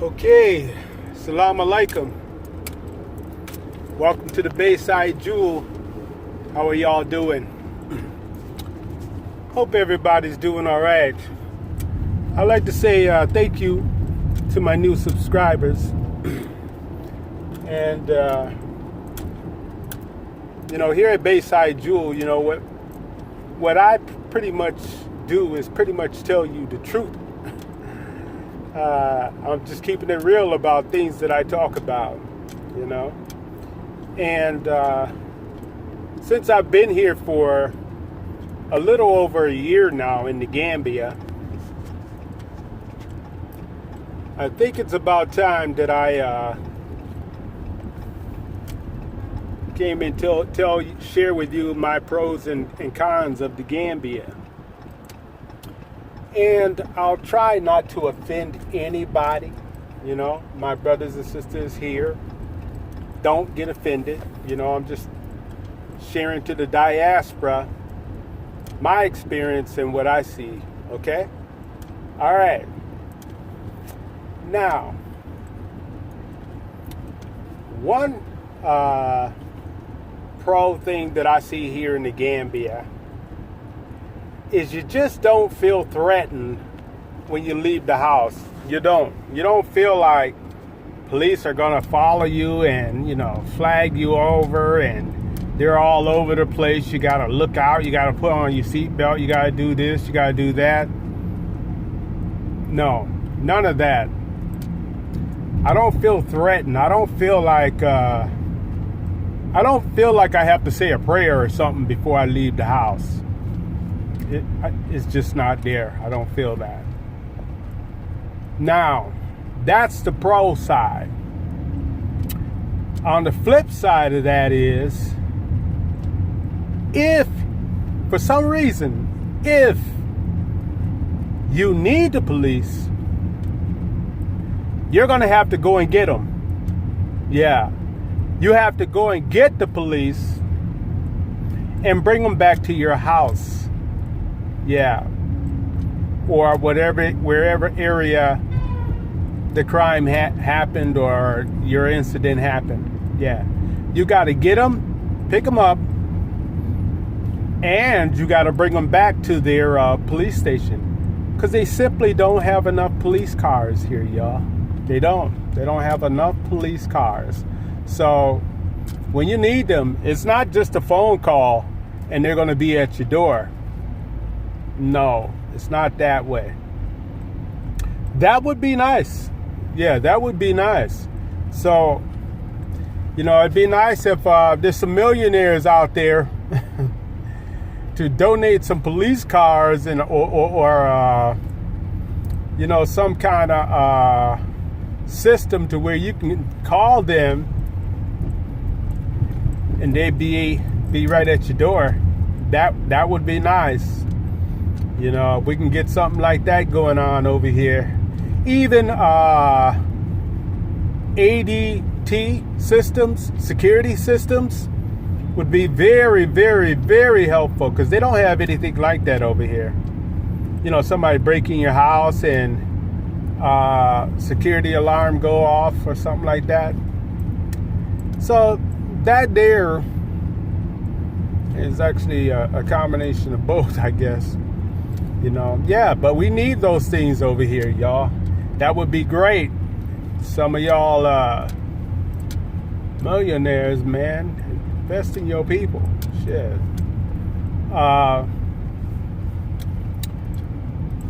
Okay, Salam Alaikum. Welcome to the Bayside Jewel. How are y'all doing? Hope everybody's doing all right. I'd like to say thank you to my new subscribers. And, here at Bayside Jewel, what I pretty much do is pretty much tell you the truth. I'm just keeping it real about things that I talk about, And since I've been here for a little over a year now in the Gambia, I think it's about time that I came and share with you my pros and cons of the Gambia. And I'll try not to offend anybody, my brothers and sisters here. Don't get offended. I'm just sharing to the diaspora my experience and what I see, okay? All right. Now, one pro thing that I see here in the Gambia is you just don't feel threatened when you leave the house. You don't feel like police are gonna follow you and flag you over and they're all over the place. You gotta look out, you gotta put on your seatbelt, you gotta do this, you gotta do that. No, none of that. I don't feel threatened. I don't feel like I have to say a prayer or something before I leave the house. It's just not there. I don't feel that. Now, that's the pro side. On the flip side of that is, if for some reason, if you need the police, you're going to have to go and get them. Yeah. You have to go and get the police and bring them back to your house. Yeah, or wherever area the crime happened or your incident happened. Yeah, you got to get them, pick them up, and you got to bring them back to their police station, because they simply don't have enough police cars here, y'all. They don't have enough police cars. So when you need them, it's not just a phone call and they're going to be at your door. No, it's not that way. That would be nice. Yeah, that would be nice. So, it'd be nice if there's some millionaires out there to donate some police cars and or some kind of system to where you can call them and they'd be right at your door. That would be nice. We can get something like that going on over here. Even ADT systems, security systems, would be very, very, very helpful, because they don't have anything like that over here. Somebody breaking your house and security alarm go off or something like that. So that there is actually a combination of both, I guess. Yeah, but we need those things over here, y'all. That would be great. Some of y'all millionaires, man, invest in your people. Shit.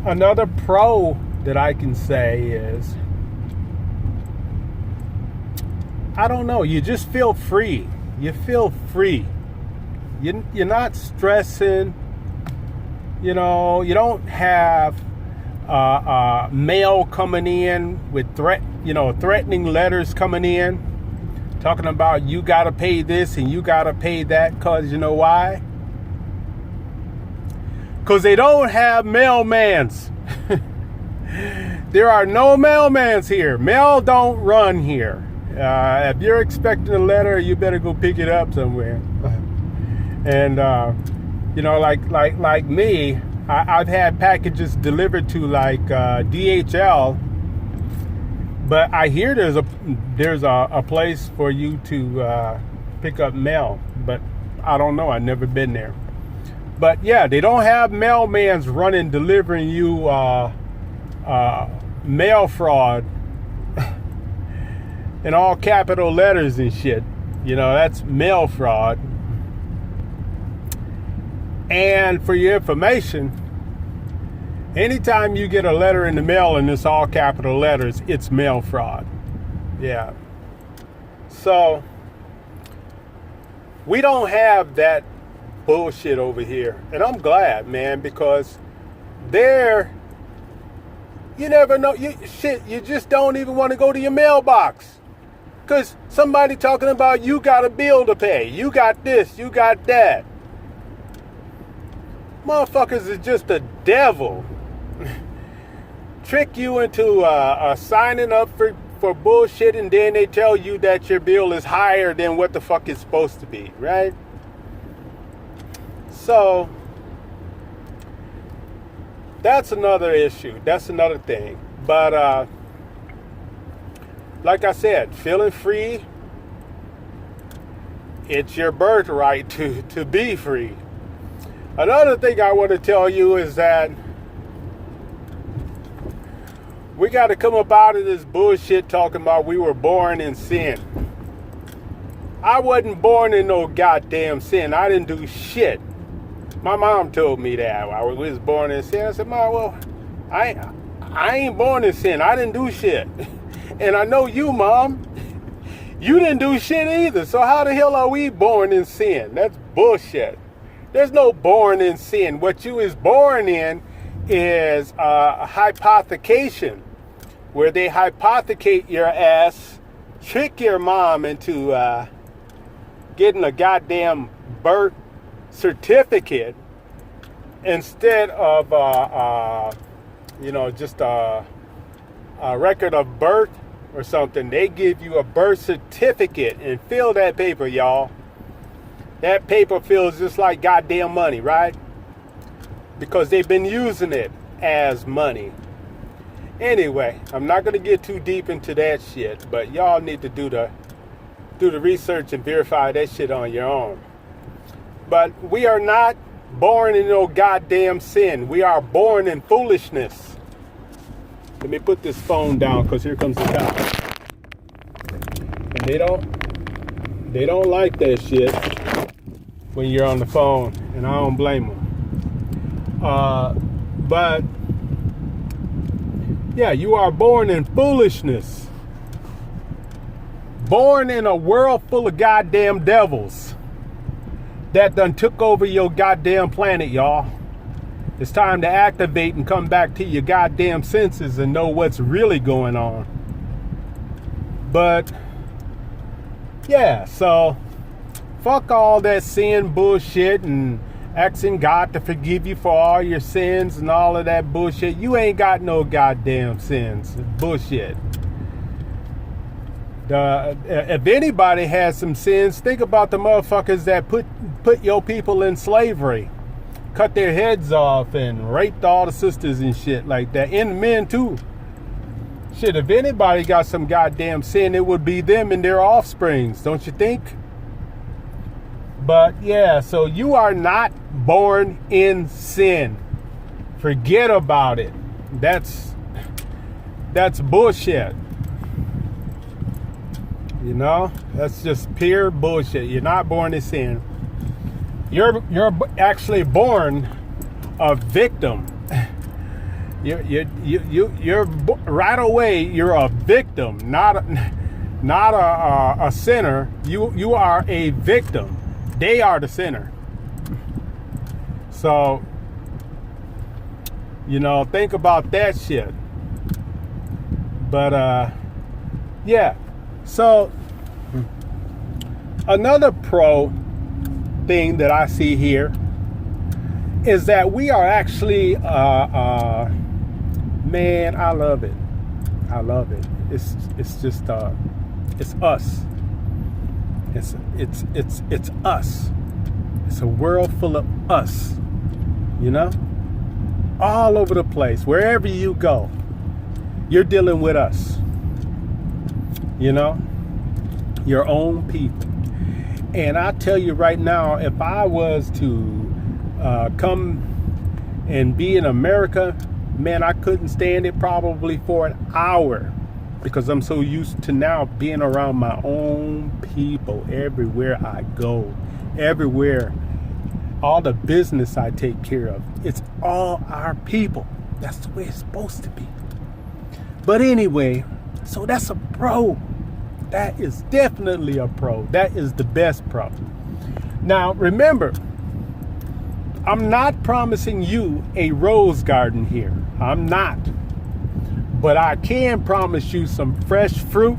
Another pro that I can say is I don't know. You just feel free. You feel free. You're not stressing. You know, you don't have mail coming in with threatening letters coming in, talking about you got to pay this and you got to pay that. Cause you know why? Cause they don't have mailmans. There are no mailmans here. Mail don't run here. If you're expecting a letter, you better go pick it up somewhere. And like me, I've had packages delivered to like DHL, but I hear there's a place for you to pick up mail, but I don't know. I've never been there. But yeah, they don't have mailmans running delivering you mail fraud in all capital letters and shit. You know, that's mail fraud. And for your information, anytime you get a letter in the mail and it's all capital letters, it's mail fraud. Yeah. So we don't have that bullshit over here. And I'm glad, man, because you never know. You just don't even want to go to your mailbox. Because somebody talking about you got a bill to pay. You got this, you got that. Motherfuckers is just the devil. Trick you into signing up for bullshit, and then they tell you that your bill is higher than what the fuck it's supposed to be, right? So that's another issue. That's another thing. But like I said, feeling free, it's your birthright to be free. Another thing I want to tell you is that we got to come up out of this bullshit talking about we were born in sin. I wasn't born in no goddamn sin. I didn't do shit. My mom told me that I was born in sin. I said, Mom, well, I ain't born in sin. I didn't do shit. And I know you, Mom, you didn't do shit either. So how the hell are we born in sin? That's bullshit. There's no born in sin. What you is born in is a hypothecation, where they hypothecate your ass, trick your mom into getting a goddamn birth certificate instead of just a record of birth or something. They give you a birth certificate and fill that paper, y'all. That paper feels just like goddamn money, right? Because they've been using it as money. Anyway, I'm not going to get too deep into that shit, but y'all need to do the research and verify that shit on your own. But we are not born in no goddamn sin. We are born in foolishness. Let me put this phone down, because here comes the cops. And they don't like that shit when you're on the phone, and I don't blame them. But yeah, you are born in foolishness. Born in a world full of goddamn devils that done took over your goddamn planet, y'all. It's time to activate and come back to your goddamn senses and know what's really going on. But yeah, so fuck all that sin bullshit and asking God to forgive you for all your sins and all of that bullshit. You ain't got no goddamn sins. It's bullshit. If anybody has some sins, think about the motherfuckers that put your people in slavery, cut their heads off and raped all the sisters and shit like that, and men too. Shit, if anybody got some goddamn sin, it would be them and their offsprings, don't you think? But yeah, so you are not born in sin. Forget about it. That's bullshit. You know, that's just pure bullshit. You're not born in sin. You're actually born a victim. You're right away. You're a victim, not not a sinner. You are a victim. They are the sinner. So, think about that shit. But yeah. So another pro thing that I see here is that we are actually man, I love it. I love it. It's just it's us. It's us. It's a world full of us. All over the place. Wherever you go, you're dealing with us. Your own people. And I tell you right now, if I was to come and be in America, man, I couldn't stand it probably for an hour, because I'm so used to now being around my own people everywhere I go, everywhere, all the business I take care of. It's all our people. That's the way it's supposed to be. But anyway, so that's a pro. That is definitely a pro. That is the best pro. Now, remember, I'm not promising you a rose garden here. I'm not. But I can promise you some fresh fruit,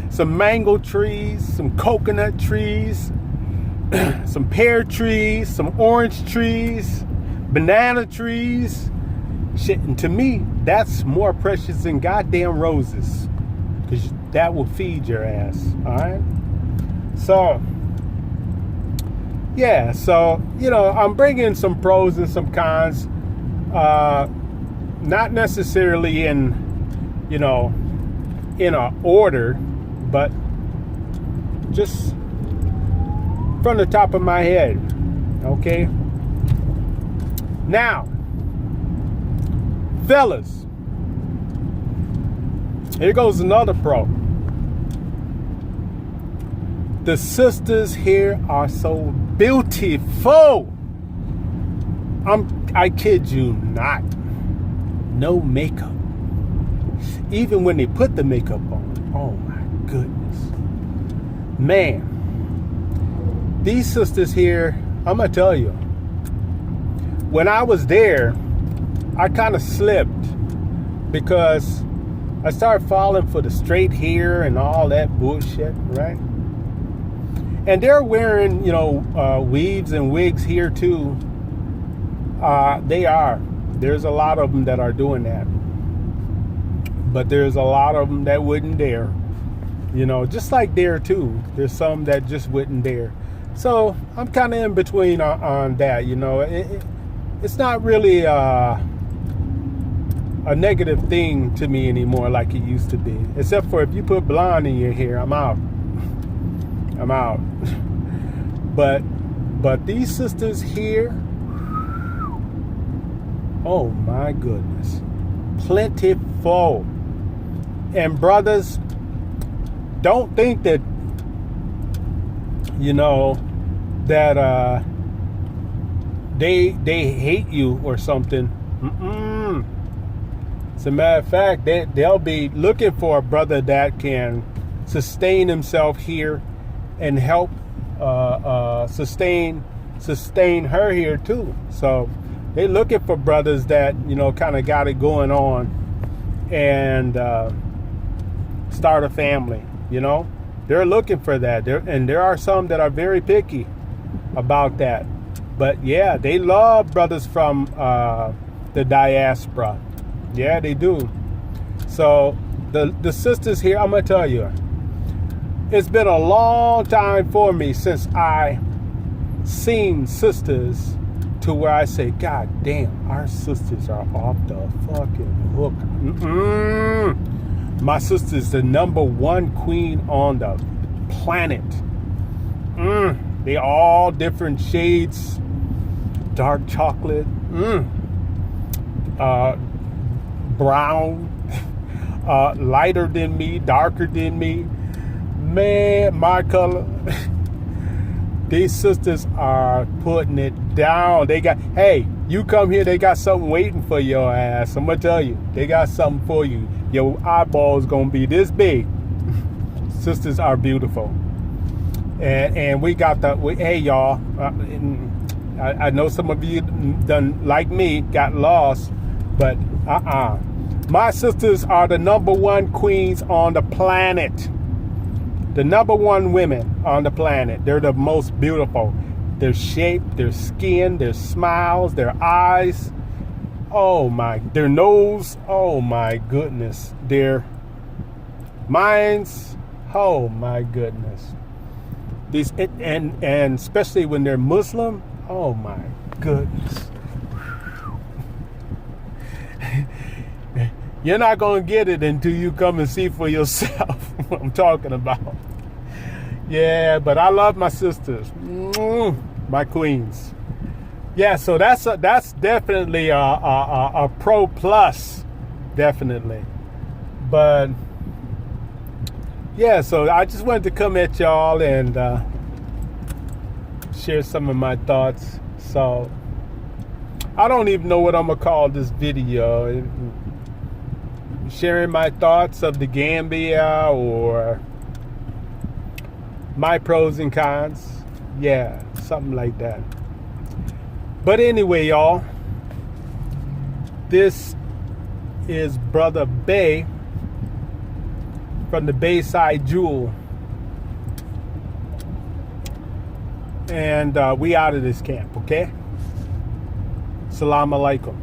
some mango trees, some coconut trees, some pear trees, some orange trees, banana trees. Shit, and to me, that's more precious than goddamn roses, because that will feed your ass. All right. So, yeah. So, I'm bringing some pros and some cons. Not necessarily in a order, but just from the top of my head. Okay. Now, fellas, here goes another pro. The sisters here are so beautiful. I kid you not. No makeup. Even when they put the makeup on, oh my goodness. Man, these sisters here, I'm gonna tell you, when I was there, I kind of slipped because I started falling for the straight hair and all that bullshit, right? And they're wearing, weaves and wigs here too. They are. There's a lot of them that are doing that. But there's a lot of them that wouldn't dare. Just like there too. There's some that just wouldn't dare. So I'm kind of in between on that. It's not really a negative thing to me anymore like it used to be. Except for if you put blonde in your hair, I'm out. I'm out. But these sisters here, oh my goodness, plentiful. And brothers, don't think that that they hate you or something. As a matter of fact, they'll be looking for a brother that can sustain himself here and help sustain her here too. So they're looking for brothers that kind of got it going on and start a family. They're looking for that. And there are some that are very picky about that. But yeah, they love brothers from the diaspora. Yeah, they do. So the sisters here, I'm gonna tell you, it's been a long time for me since I seen sisters to where I say, God damn, our sisters are off the fucking hook. My sister's the #1 queen on the planet. They all different shades. Dark chocolate, brown, lighter than me, darker than me. Man, my color. These sisters are putting it down. Hey, you come here, they got something waiting for your ass. I'm gonna tell you, they got something for you. Your eyeball's gonna be this big. Sisters are beautiful. And we got hey y'all, I know some of you done like me got lost, but my sisters are the #1 queens on the planet. The #1 women on the planet. They're the most beautiful. Their shape, their skin, their smiles, their eyes. Oh my, their nose. Oh my goodness. Their minds. Oh my goodness. These and especially when they're Muslim. Oh my goodness. You're not going to get it until you come and see for yourself what I'm talking about. Yeah, but I love my sisters. My queens. Yeah, so that's definitely a pro plus. Definitely. But yeah, so I just wanted to come at y'all and share some of my thoughts. So I don't even know what I'm going to call this video. Sharing my thoughts of the Gambia or my pros and cons. Yeah, something like that. But anyway, y'all, this is Brother Bay from the Bayside Jewel. And we out of this camp, okay? Assalamu alaikum.